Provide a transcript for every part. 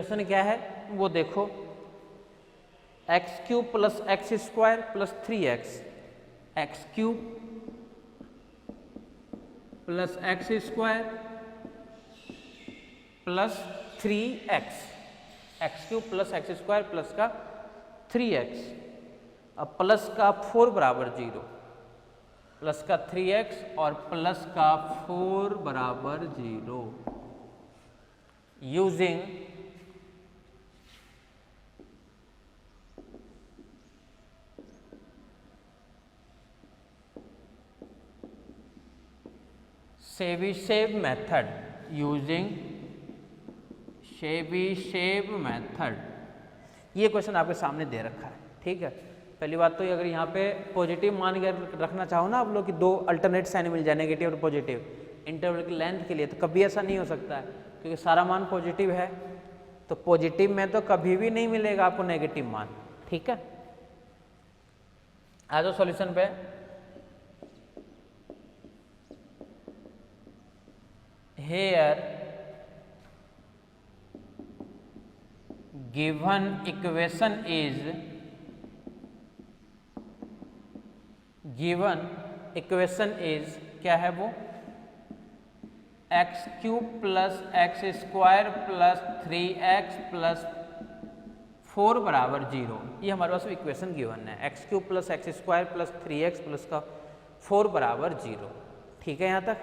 Question क्या है वो देखो, x cube plus x square plus 3x, x cube plus x square plus 3x, x cube plus x square plus का 3x, अब plus का 4 बराबर 0, प्लस का 3x और प्लस का 4 बराबर 0, using Chebyshev method, using Chebyshev method। ये question आपके सामने दे रखा है, ठीक है। पहली बात तो अगर यहाँ पे पॉजिटिव मान के रखना चाहो ना आप लोग कि दो अल्टरनेट साइन मिल जाए, नेगेटिव और पॉजिटिव, इंटरवल की लेंथ के लिए, तो कभी ऐसा नहीं हो सकता है क्योंकि सारा मान पॉजिटिव है, तो पॉजिटिव में तो कभी भी नहीं मिलेगा आपको नेगेटिव मान, ठीक है। आ जाओ सॉल्यूशन पे। Here given equation is क्या है वो, x cube plus x square plus 3x plus 4 बराबर 0। ये हमारे पास इक्वेशन गिवन है, x cube plus x square plus 3x plus का 4 बराबर 0, ठीक है यहाँ तक।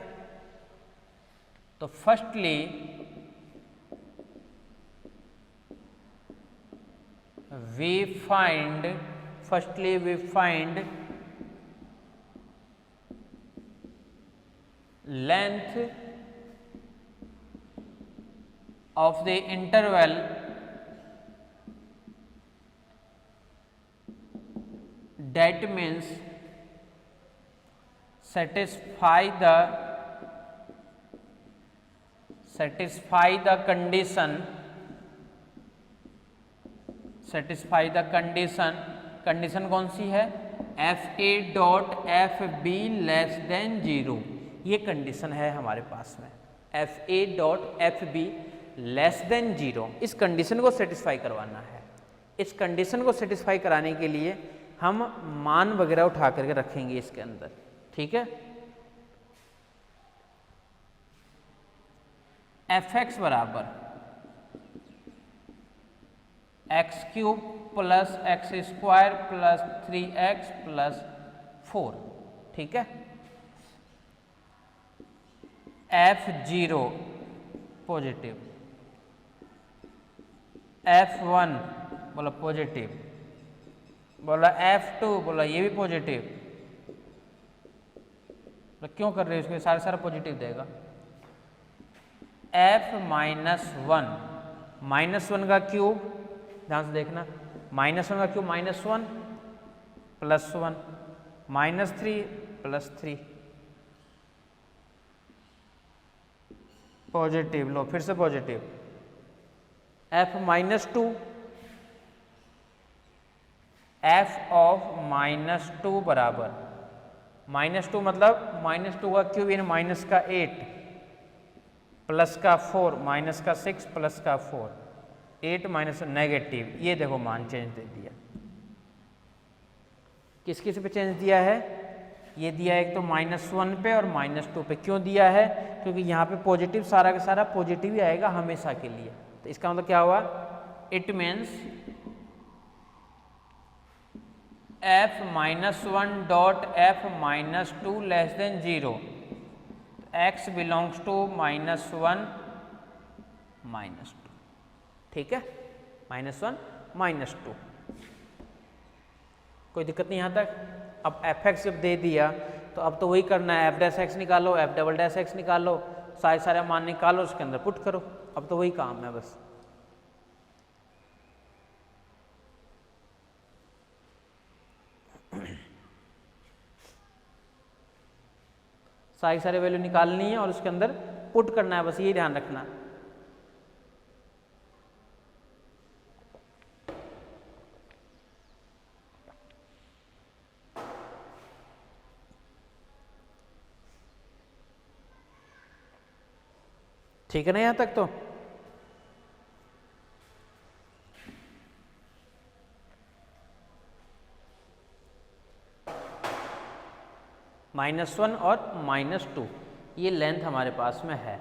तो firstly we find length of the interval that means satisfy the condition कौन सी है, F A dot f b less than 0, ये कंडीशन है हमारे पास में, F A dot f b less than 0। इस कंडीशन को सेटिस्फाई करवाना है। इस कंडीशन को सेटिस्फाई कराने के लिए हम मान वगैरह उठा करके रखेंगे इसके अंदर, ठीक है। एफ एक्स बराबर x cube plus x square plus 3x plus 4, ठीक है। F0 पॉजिटिव, F1 बोला पॉजिटिव, बोला F2 बोला ये भी पॉजिटिव, तो क्यों कर रहे हो इसको, सारा पॉजिटिव देगा। -1 का क्यूब, ध्यान से देखना, -1 का क्यूब -1 प्लस 1 -3 प्लस 3 पॉजिटिव, लो फिर से पॉजिटिव। F-2, F ऑफ -2 बराबर, -2 मतलब -2 का क्यूब यानी माइनस का 8 प्लस का 4 माइनस का 6 प्लस का 4, 8 माइनस नेगेटिव। ये देखो मान चेंज दे दिया, किस किस पे चेंज दिया है, ये दिया है एक तो -1 पे और -2 पे। क्यों दिया है, क्योंकि यहाँ पे पॉजिटिव, सारा का सारा पॉजिटिव ही आएगा हमेशा के लिए। तो इसका मतलब क्या हुआ, it means F-1 dot F-2 less than 0, x belongs to -1 -2, ठीक है, -1 -2, कोई दिक्कत नहीं यहाँ तक। अब f(x) जब दे दिया तो अब तो वही करना है, f'(x) निकालो, f'(x) निकालो, सारे मान निकालो, उसके अंदर पुट करो, अब तो वही काम है बस। सारी वैल्यू निकालनी है और उसके अंदर पुट करना है, बस ये ध्यान रखना। ठीक है ना यहाँ तक। तो -1 और -2 ये लेंथ हमारे पास में है।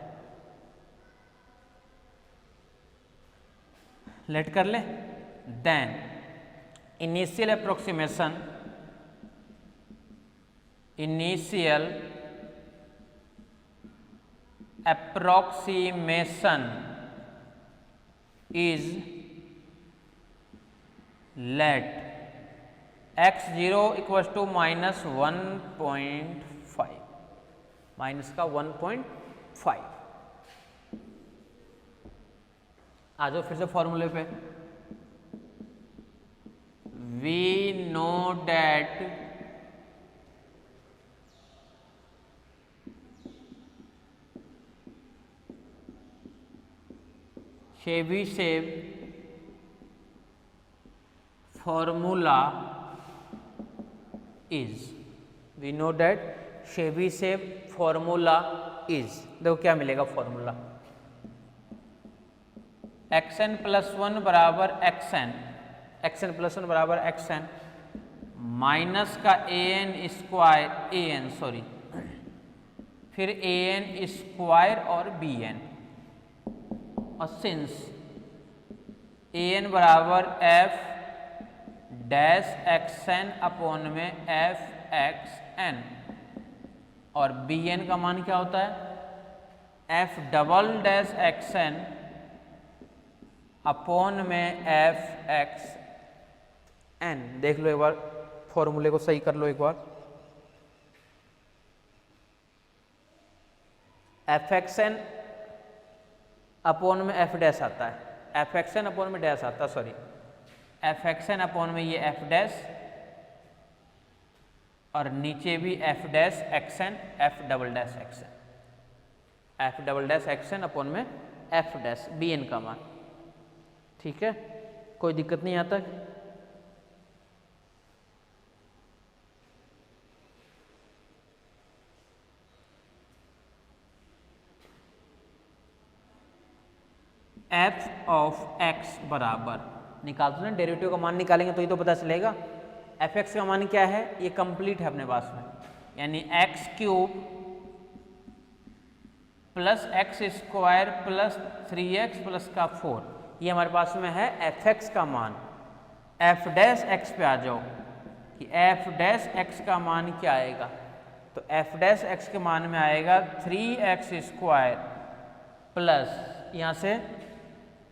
लेट कर ले। Then initial approximation is let x0 equal to -1.5 minus का 1.5। आ जाओ फिर से फॉर्मूले पे। We know that Chebyshev formula is, we know that Chebyshev formula is, देखो क्या मिलेगा फॉर्मूला, xn प्लस 1 बराबर xn, xn प्लस 1 बराबर xn माइनस का an स्क्वायर, an सॉरी, फिर an स्क्वायर और bn, और सिंस an बराबर f डैश xn अपॉन में f xn और bn का मान क्या होता है, f double dash xn upon में f xn। देख लो एक बार फॉर्मूले को सही कर लो एक बार। f xn अपॉन में f डैश आता है, f xn अपॉन में डैश आता है, सॉरी f xn अपॉन में ये f डैश और नीचे भी f dash xn, f double dash xn, f double dash xn upon में f डैश bn का मान। ठीक है, कोई दिक्कत नहीं आता। f ऑफ x बराबर निकालते ना, डेरिवेटिव का मान निकालेंगे तो ही तो पता चलेगा। एफ एक्स का मान क्या है, ये कंप्लीट है अपने पास में, यानी x cube plus x square plus 3x plus का 4, ये हमारे पास में है एफ एक्स का मान। एफ डैश एक्स पे आ जाओ कि एफ डैश एक्स का मान क्या आएगा, तो एफ डैश एक्स के मान में आएगा 3x स्क्वायर प्लस यहाँ से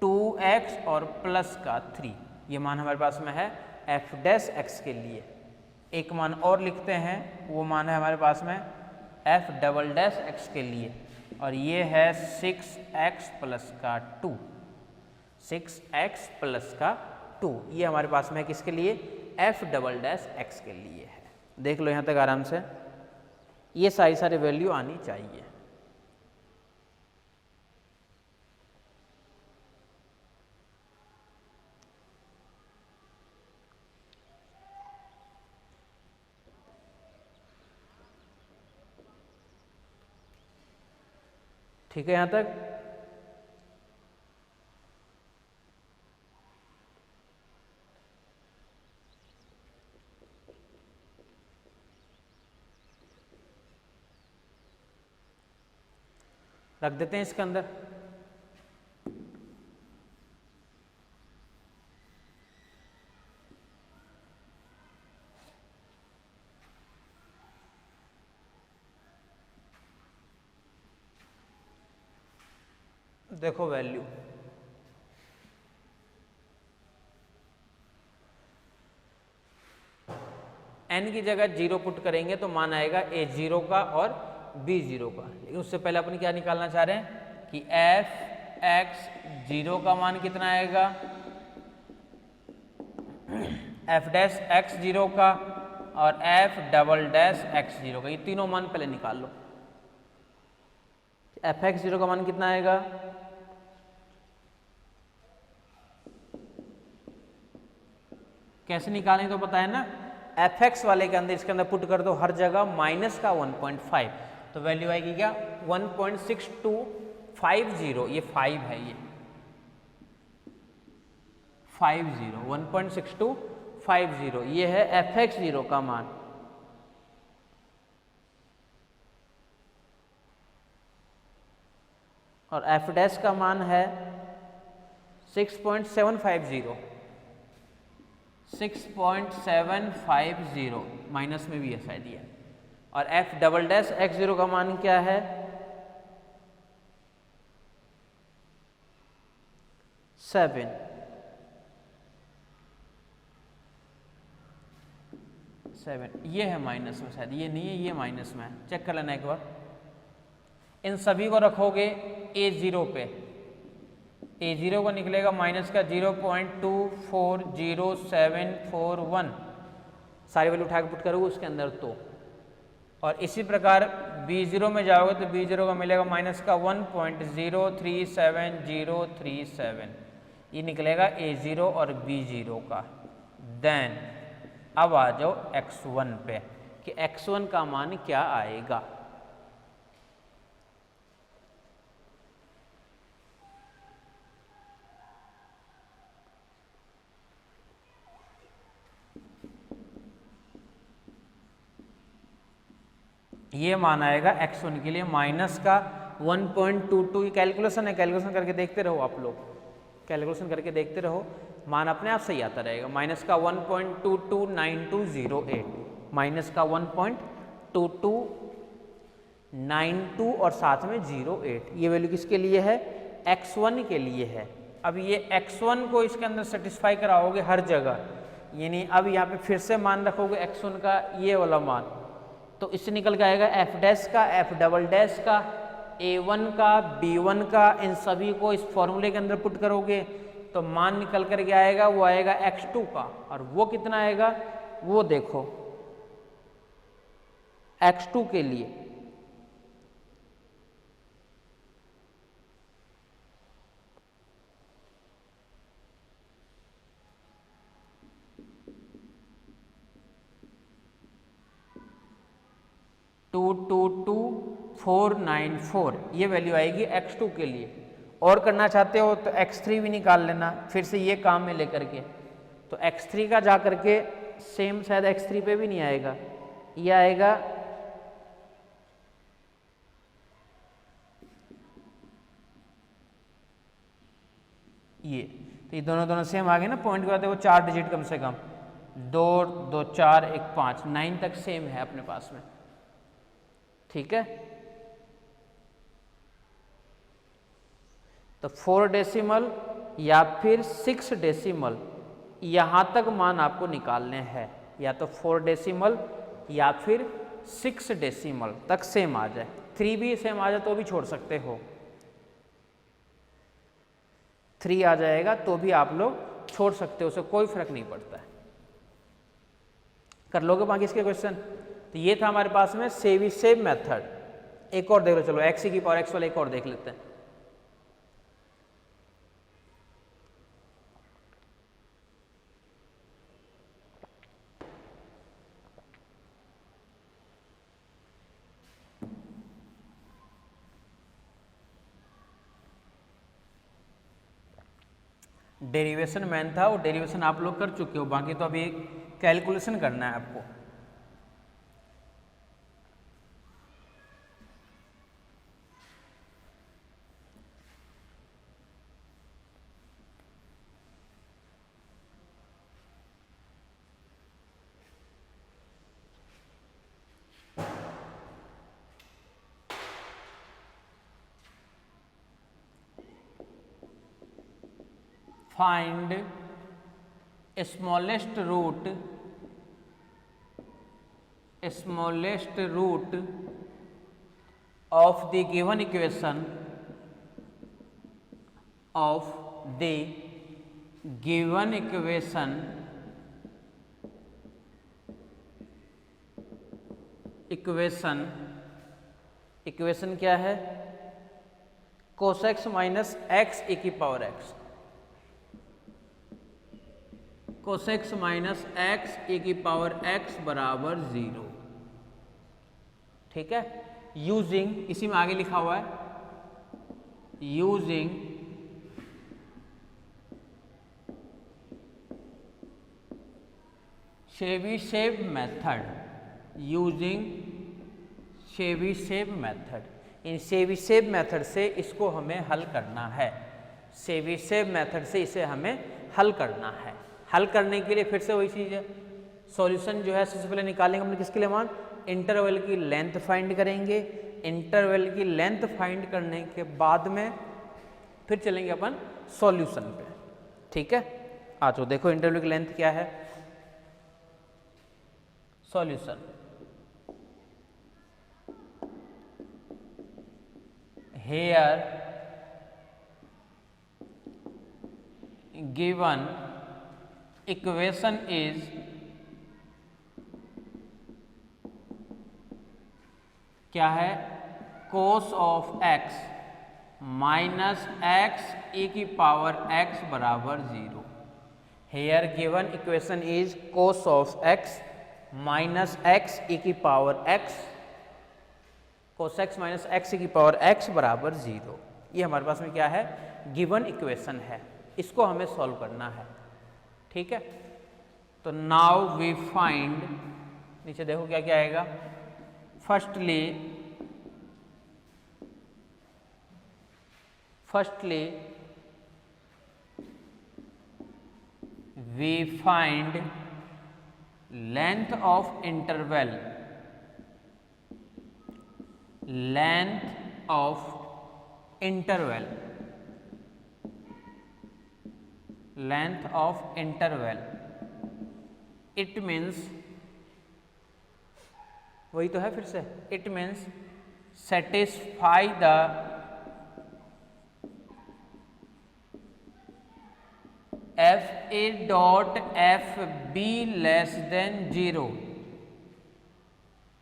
2x और प्लस का 3, ये मान हमारे पास में है एफ डैश एक्स के लिए। एक मान और लिखते हैं, वो मान है हमारे पास में एफ डबल डैश एक्स के लिए, और ये है 6x प्लस का 2, 6x प्लस का 2, ये हमारे पास में किसके लिए, एफ डबल डैश एक्स के लिए है। देख लो यहाँ तक आराम से, ये सारी वैल्यू आनी चाहिए। ठीक है यहाँ तक। रख देते हैं इसके अंदर। देखो वैल्यू n की जगह 0 पुट करेंगे तो मान आएगा a0 का और b0 का, लेकिन उससे पहले अपन क्या निकालना चाह रहे हैं कि f x 0 का मान कितना आएगा, f डैश x 0 का और f डबल डैश x 0 का, ये तीनों मान पहले निकाल लो। f x 0 का मान कितना आएगा, कैसे निकालें तो पता है ना, एफ एक्स वाले के अंदर इसके अंदर पुट कर दो हर जगह माइनस का 1.5, तो वैल्यू आएगी क्या 1.6250, ये 5 है, ये 1.6250, ये है एफ एक्स 0 का मान। और एफ डैश का मान है 6.750, 6.750, माइनस में भी है शायद ये। और F double dash x zero का मान क्या है 7, ये है माइनस में शायद, ये नहीं है, ये माइनस में है, चेक कर लेना एक बार। इन सभी को रखोगे A0 पे, A0 को निकलेगा माइनस का 0.240741, सारी वैल्यू उठा के पुट करोगे उसके अंदर तो। और इसी प्रकार B0 में जाओगे तो B0 का मिलेगा माइनस का 1.037037, ये निकलेगा A0 और B0 का। देन अब आ जाओ x1 पे कि x1 का मान क्या आएगा। ये मान आएगा x1 के लिए माइनस का 1.22, कैलकुलेशन है, कैलकुलेशन करके देखते रहो आप लोग, कैलकुलेशन करके देखते रहो, मान अपने आप सही आता रहेगा। माइनस का 1.229208, माइनस का 1.2292 और साथ में 08, ये वैल्यू किसके लिए है x1 के लिए है। अब ये x1 को इसके अंदर सेटिस्फाई कराओगे हर जगह, यानी अब यहाँ पे फिर से मान रखोगे x1 का ये वाला मान, तो इससे निकल के आएगा एफ डैश का, एफ डबल डैश का, A1 का, B1 का, इन सभी को इस फॉर्मूले के अंदर पुट करोगे तो मान निकल कर के आएगा, वो आएगा x2 का। और वो कितना आएगा वो देखो, x2 के लिए टू 494, ये वैल्यू आएगी x2 के लिए। और करना चाहते हो तो x3 भी निकाल लेना फिर से ये काम में लेकर के, तो x3 का जा करके सेम शायद x3 पे भी नहीं आएगा, ये आएगा ये, तो ये दोनों सेम आ गए ना, पॉइंट के बाद वो 4 डिजिट कम से कम, 2 2 4 1 5 9 तक सेम है अपने पास में, ठीक है। तो 4 डेसिमल या फिर 6 डेसिमल यहाँ तक मान आपको निकालने हैं, या तो 4 डेसिमल या फिर 6 डेसिमल तक सेम आ जाए, 3 भी सेम आ जाए तो भी छोड़ सकते हो, 3 आ जाएगा तो भी आप लोग छोड़ सकते हो, उसे कोई फर्क नहीं पड़ता है। कर लोगे बाकी इसके क्वेश्चन। तो ये था हमारे पास में सेव मेथड। एक और देख लो, चलो x की पावर x वाला एक और देख लेते हैं। डेरिवेशन मैन था, वो डेरिवेशन आप लोग कर चुके हो, बाकी तो अभी कैलकुलेशन करना है आपको। Find smallest root of the given equation equation क्या है, cos x माइनस एक्स ए की power x, cos x minus x ए की पावर x बराबर 0, ठीक है। यूजिंग, इसी में आगे लिखा हुआ है, यूजिंग शेबीशेव मेथड, इन चेबीशेव मेथड से इसको हमें हल करना है। चेबीशेव मेथड से इसे हमें हल करना है। हल करने के लिए फिर से वही चीज़ है, सॉल्यूशन जो है सबसे पहले निकालेंगे हमने किसके लिए मान, इंटरवल की लेंथ फाइंड करेंगे। इंटरवल की लेंथ फाइंड करने के बाद में फिर चलेंगे अपन सॉल्यूशन पे। ठीक है, आ जाओ देखो इंटरवल की लेंथ क्या है। Solution here given equation is क्या है, cos of x minus x e की पावर x बराबर 0। here given equation is cos of x minus x e की power x, cos x minus x की power x बराबर 0। ये हमारे पास में क्या है, गिवन इक्वेशन है, इसको हमें सॉल्व करना है। ठीक है, तो नाउ वी फाइंड, नीचे देखो क्या क्या आएगा। Firstly we find length of interval, length of interval, length of interval, it means, वही तो है फिर से, it means satisfy the fa dot fb less than 0,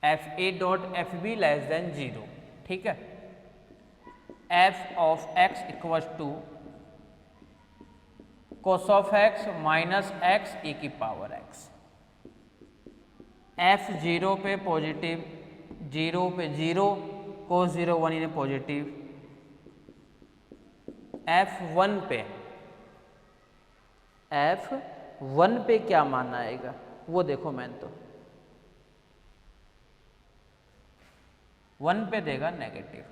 fa dot f b less than 0। ठीक है, f of x equal to cos of x minus x e की power x। f 0 पे positive, 0 पे 0, cos 0 1 इन्हें positive. f1 पे क्या मान आएगा वो देखो, मैंने तो 1 पे देगा negative.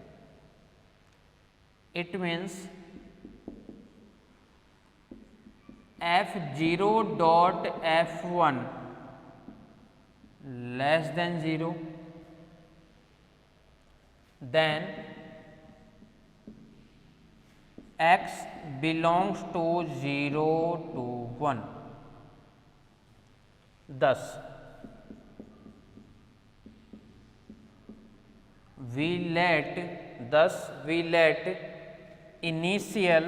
It means f0 dot f1 less than 0, then x belongs to 0 to 1। thus we let initial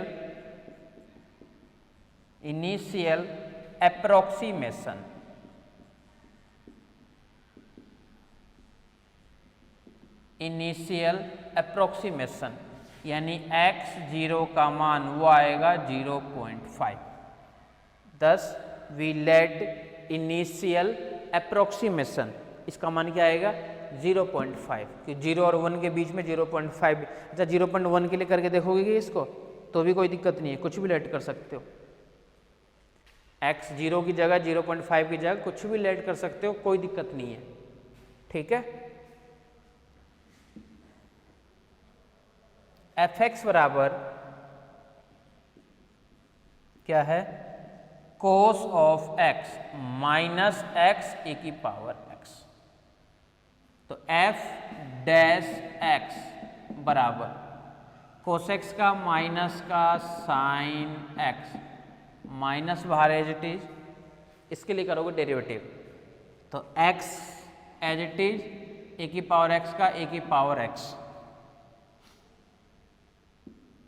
approximation यानी x 0 का मान वो आएगा 0.5। thus we let initial approximation, इसका मान क्या आएगा 0.5, कि 0 और 1 के बीच में 0.5। अच्छा 0.1 के लिए करके देखोगे कि इसको तो भी कोई दिक्कत नहीं है, कुछ भी लेट कर सकते हो। x 0 की जगह 0.5 की जगह कुछ भी लेट कर सकते हो, कोई दिक्कत नहीं है। ठीक है, fx बराबर क्या है, cos of x minus x e की पावर x। तो f डैश x बराबर cos x का माइनस का साइन x माइनस बाहर एज इट इज, इसके लिए करोगे डेरिवेटिव, तो x as it is e की पावर x का ए की पावर x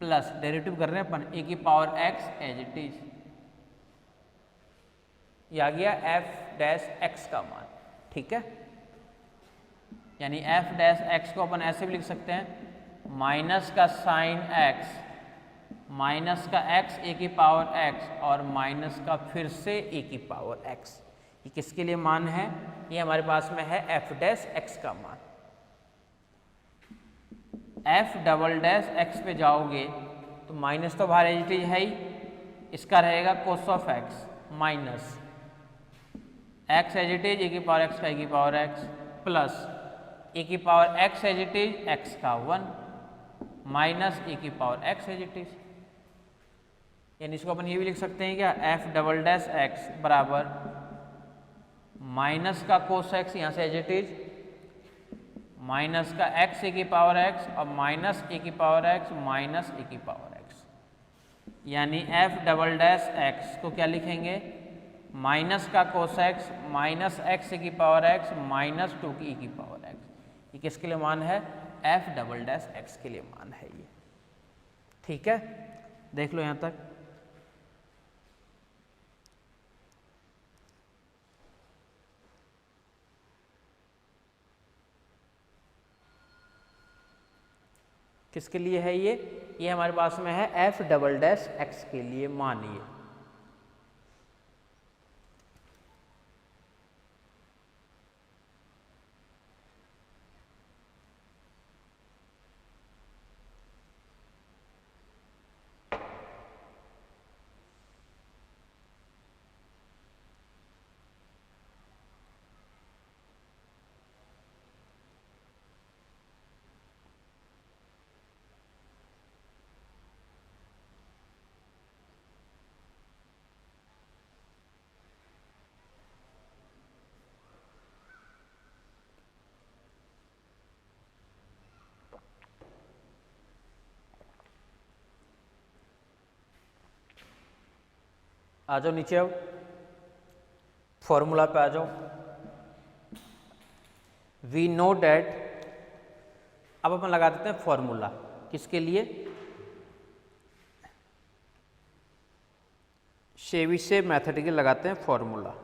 प्लस डेरिवेटिव कर रहे हैं अपन ए की power x as it is, ये आ गया f डैश x का मान। ठीक है, यानी f डैश x को अपन ऐसे भी लिख सकते हैं, माइनस का साइन x माइनस का x ए की पावर x और माइनस का फिर से ए की पावर x। ये किसके लिए मान है, ये हमारे पास में है f डैश x का मान। f डबल डैश x पे जाओगे तो माइनस तो बाहर एज इट इज है ही, इसका रहेगा cos of x minus x as it is e की पावर x का ए की पावर x प्लस ए की power x as it is x का 1 माइनस ए की power x as it is. यानी इसको अपन ये भी लिख सकते हैं क्या, एफ डबल डैश एक्स बराबर माइनस का कोस एक्स, यहाँ से एज इट इज माइनस का एक्स ए की पावर एक्स और माइनस ए की पावर एक्स माइनस ए की पावर एक्स। यानी एफ डबल डैश एक्स को क्या लिखेंगे, माइनस का कोस एक्स माइनस एक्स ए की पावर एक्स माइनस 2 की ई की पावर एक्स। ये किसके लिए मान है, एफ डबल डैश एक्स के लिए मान है ये। ठीक है, देख लो यहाँ तक। किसके लिए है ये हमारे पास में है एफ डबल डैश एक्स के लिए मानिए। आ जाओ नीचे, अब फॉर्मूला पे आ जाओ। वी नो डैट, अब अपन लगा देते हैं फॉर्मूला किसके लिए, शेविशेव मेथड के लगाते हैं फॉर्मूला।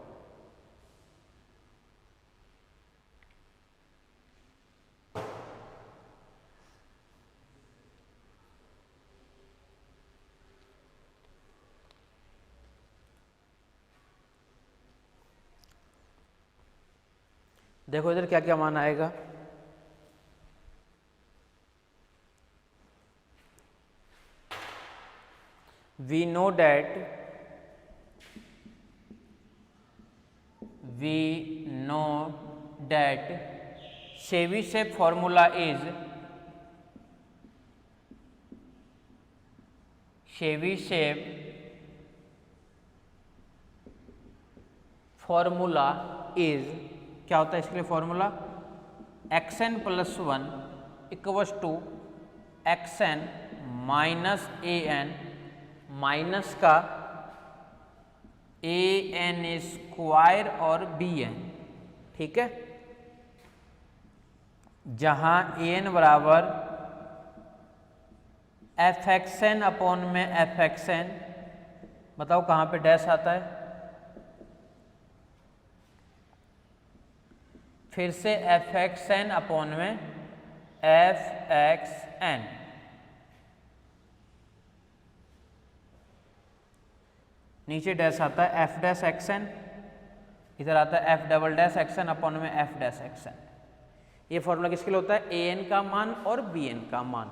देखो इधर क्या क्या मान आएगा, we know that शेविशेव formula is शेविशेव formula is क्या होता है इसके लिए formula, x N plus 1 equals to x N minus A N minus का ए एन स्क्वायर और बी एन। ठीक है, जहां ए एन बराबर एफ एक्स एन अपॉन में एफ एक्स एन, बताओ कहां पे डैश आता है, फिर से एफ एक्स एन अपॉन में एफ एक्स एन, नीचे डैश आता है एफ डैश एक्स एन, इधर आता है f double dash x n upon में एफ डैश एक्स एन। ये फॉर्मूला किसके लिए होता है, ए एन का मान और बी एन का मान।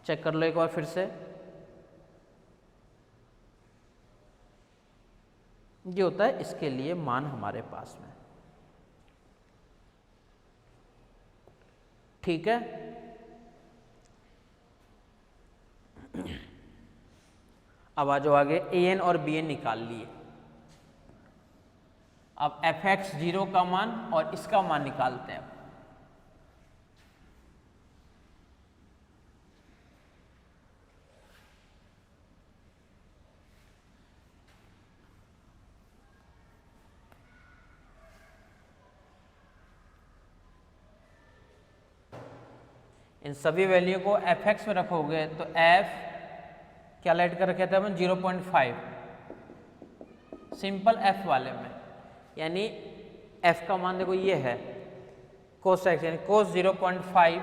चेक कर लो एक बार फिर से, ये होता है इसके लिए मान हमारे पास में। ठीक है, अब आ जाओ आगे, ए एन और बी एन निकाल लिए। अब एफ एक्स 0 का मान और इसका मान निकालते हैं। इन सभी वैल्यू को एफ एक्स में रखोगे तो एफ क्या लेट कर रखे थे अपन 0.5 सिंपल एफ वाले में, यानी एफ का मान देखो ये है कोस एक्स, यानी कोस 0.5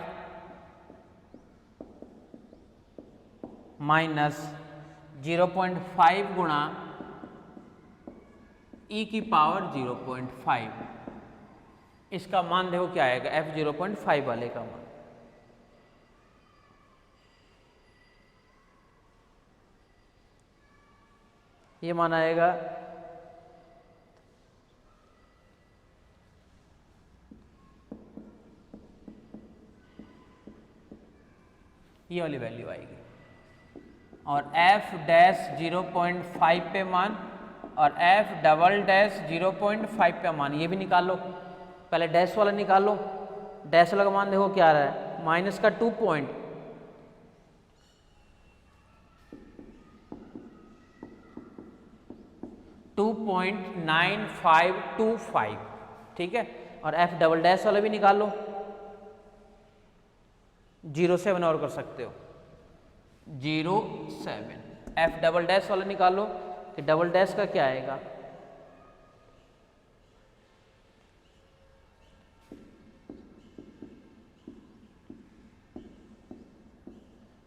माइनस 0.5 गुणा ई की पावर 0.5, इसका मान देखो क्या आएगा, एफ 0.5 वाले का मान। ये मान आएगा ये वाली वैल्यू आएगी। और एफ डैश 0.5 पे मान और एफ डबल डैश 0.5 पे मान, ये भी निकालो। पहले डैश वाला निकालो। डैश वाला का मान देखो क्या आ रहा है, माइनस का 2.9525, ठीक है। और एफ डबल डैश वाला भी निकालो, 0.7 और कर सकते हो, 0.7। एफ डबल डैश वाला निकालो, कि डबल डैश का क्या आएगा,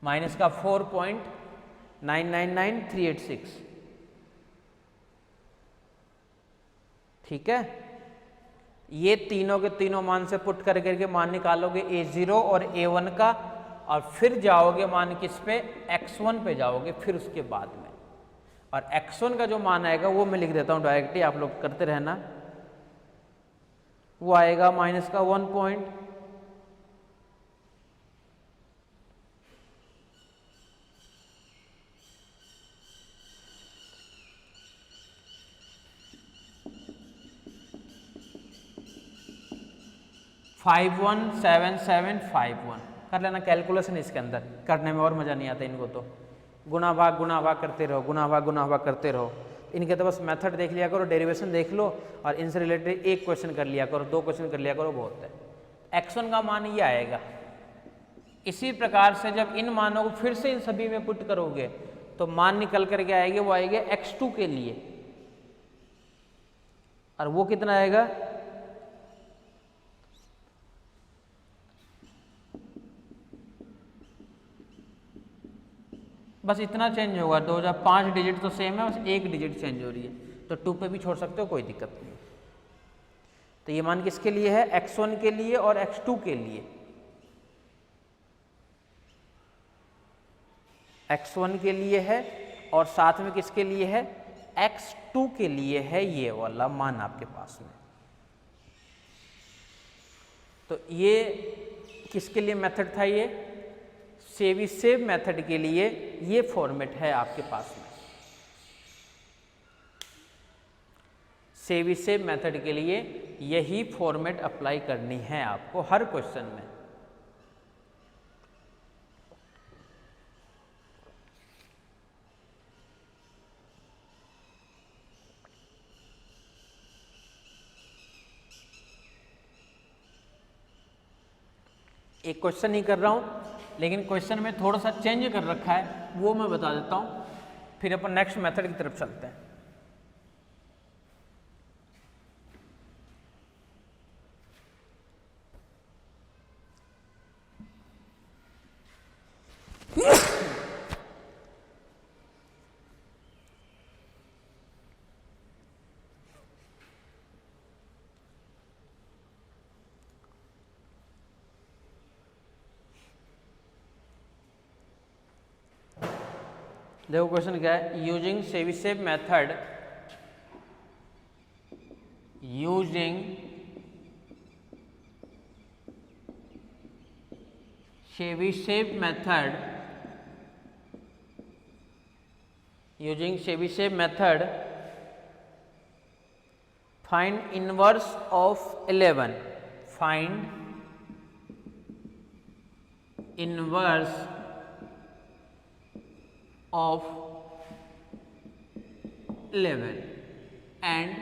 माइनस का 4.999386, ठीक है। ये तीनों के तीनों मान से पुट कर करके मान निकालोगे A0 और A1 का, और फिर जाओगे मान किस पे, X1 पे जाओगे फिर उसके बाद में। और X1 का जो मान आएगा वो मैं लिख देता हूँ डायरेक्टली, आप लोग करते रहना। वो आएगा माइनस का 1.517751 कर लेना। कैलकुलेशन इसके अंदर करने में और मज़ा नहीं आता इनको, तो गुना भाग करते रहो, गुना भाग करते रहो। इनके तो बस मेथड देख लिया करो, डेरिवेशन देख लो, और इनसे रिलेटेड एक क्वेश्चन कर लिया करो, 2 क्वेश्चन कर लिया करो, बहुत है। X1 का मान ये आएगा। इसी प्रकार से जब इन मानों को फिर से इन सभी में पुट करोगे तो मान निकल करके आएंगे, वो आएंगे X2 के लिए, और वो कितना आएगा, बस इतना चेंज होगा। 2005 डिजिट तो सेम है, बस 1 डिजिट चेंज हो रही है, तो 2 पे भी छोड़ सकते हो, कोई दिक्कत नहीं। तो ये मान किसके लिए है, X1 के लिए और X2 के लिए। X1 के लिए है और साथ में किसके लिए है, X2 के लिए है, ये वाला मान आपके पास में। तो ये किसके लिए मेथड था, ये सेविसेव मेथड के लिए ये फॉर्मेट है आपके पास में। सेविसेव मेथड के लिए यही फॉर्मेट अप्लाई करनी है आपको हर क्वेश्चन में। एक क्वेश्चन ही कर रहा हूं, लेकिन क्वेश्चन में थोड़ा सा चेंज कर रखा है, वो मैं बता देता हूं, फिर अपन नेक्स्ट मेथड की तरफ चलते हैं। देखो क्वेश्चन क्या है, using सेविसेव method, using सेविसेव method, using सेविसेव method find inverse of 11, find inverse of 11 and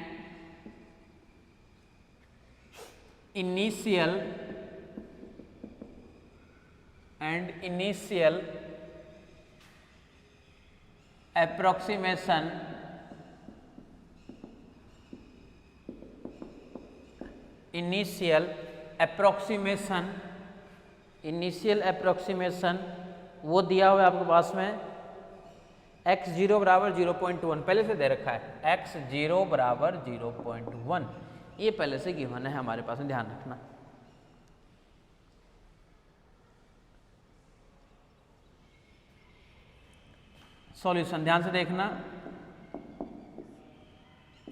initial approximation वो दिया हुआ है आपके पास में, x0 बराबर 0.1 पहले से दे रखा है, x0 बराबर 0.1 ये पहले से गिवन है हमारे पास में, ध्यान रखना। सॉल्यूशन ध्यान से देखना,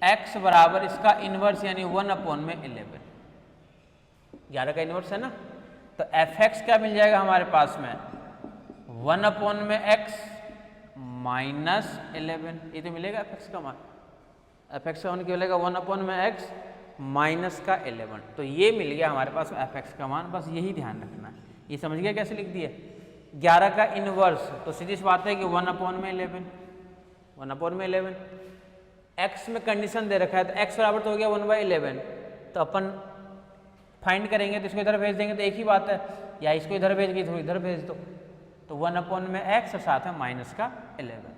x बराबर इसका इनवर्स यानी 1/11, 11 का इनवर्स है ना, तो fx क्या मिल जाएगा हमारे पास में, 1 अपॉन में x माइनस 11, ये तो मिलेगा एफ एक्स का मान, एफ एक्स का मान क्या मिलेगा 1 अपॉन में x माइनस का 11। तो ये मिल गया हमारे पास एफ एक्स का मान, बस यही ध्यान रखना है। ये समझ गया कैसे लिख दिया? 11 का इनवर्स, तो सीधी सी बात है कि 1 अपॉन में 11, 1 अपॉन में 11। x में कंडीशन दे रखा है तो x बराबर तो हो गया 1/11, तो अपन फाइंड करेंगे तो इसको इधर भेज देंगे तो एक ही बात है, या इसको इधर भेज के इसको इधर भेज दो, तो 1 अपॉन में x और साथ में माइनस का 11।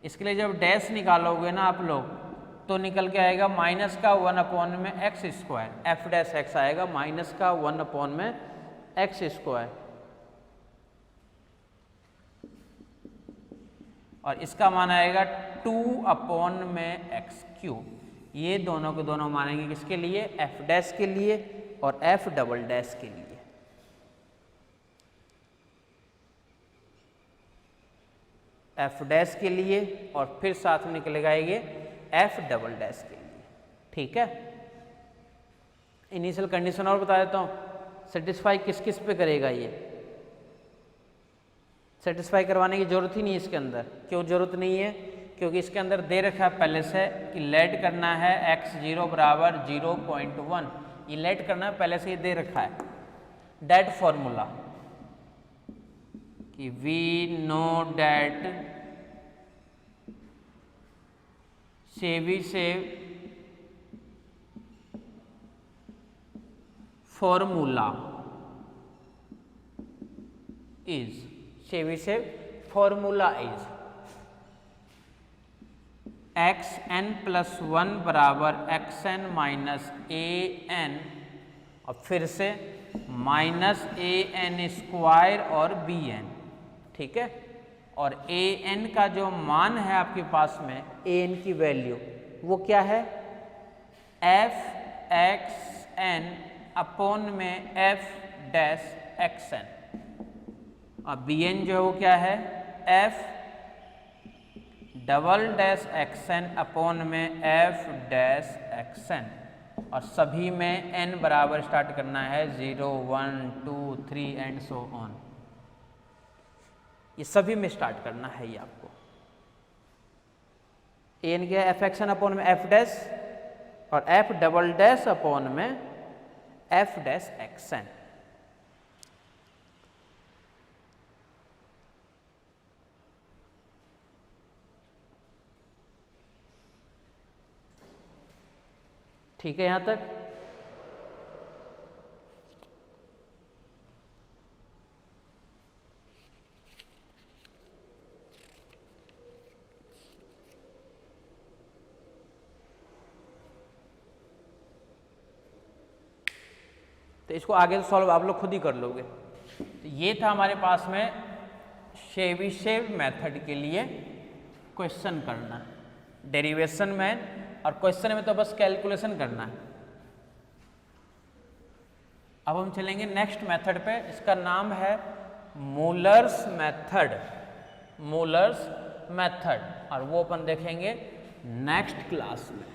इसके लिए जब डैश निकालोगे ना आप लोग तो निकल के आएगा माइनस का 1 अपॉन में x square, F dash x आएगा माइनस का 1 अपॉन में एक्स स्क्वायर, और इसका मान आएगा 2 अपॉन में एक्स क्यूब। ये दोनों के दोनों मानेंगे किसके लिए? एफ डैश के लिए और एफ डबल डैश के लिए। एफ डैश के लिए और फिर साथ में निकलेगा ये एफ डबल डैश के लिए। ठीक है, इनिशियल कंडीशन और बता देता हूँ, सेटिस्फाई किस किस पे करेगा ये? सेटिस्फाई करवाने की जरूरत ही नहीं है इसके अंदर। क्यों जरूरत नहीं है? क्योंकि इसके अंदर दे रखा है पहले से कि लेट करना है x0 बराबर 0.1, ये लेट करना है पहले से, ये दे रखा है डेट फॉर्मूला कि we know that Chebyshev formula is, Chebyshev formula is xn+1 बराबर xn माइनस an, और फिर से माइनस an स्क्वायर और bn। ठीक है, और an का जो मान है आपके पास में, an की वैल्यू वो क्या है? f(xn) अपॉन में f डैश xn, और bn जो है वो क्या है? f double dash xn upon में f डैश xn, और सभी में n बराबर स्टार्ट करना है 0, 1, 2, 3 एंड सो ऑन। ये सभी में स्टार्ट करना है ये आपको। n क्या है? f(xn) अपॉन में f डैश और f डबल डैश अपॉन में f डैश xn। ठीक है यहां तक? तो इसको आगे तो सॉल्व आप लोग खुद ही कर लोगे। तो ये था हमारे पास में चेबीशेव मेथड के लिए क्वेश्चन करना, डेरिवेशन में, और क्वेश्चन में तो बस कैलकुलेशन करना है। अब हम चलेंगे नेक्स्ट मेथड पे, इसका नाम है मूलर्स मेथड, मूलर्स मेथड, और वो अपन देखेंगे नेक्स्ट क्लास में।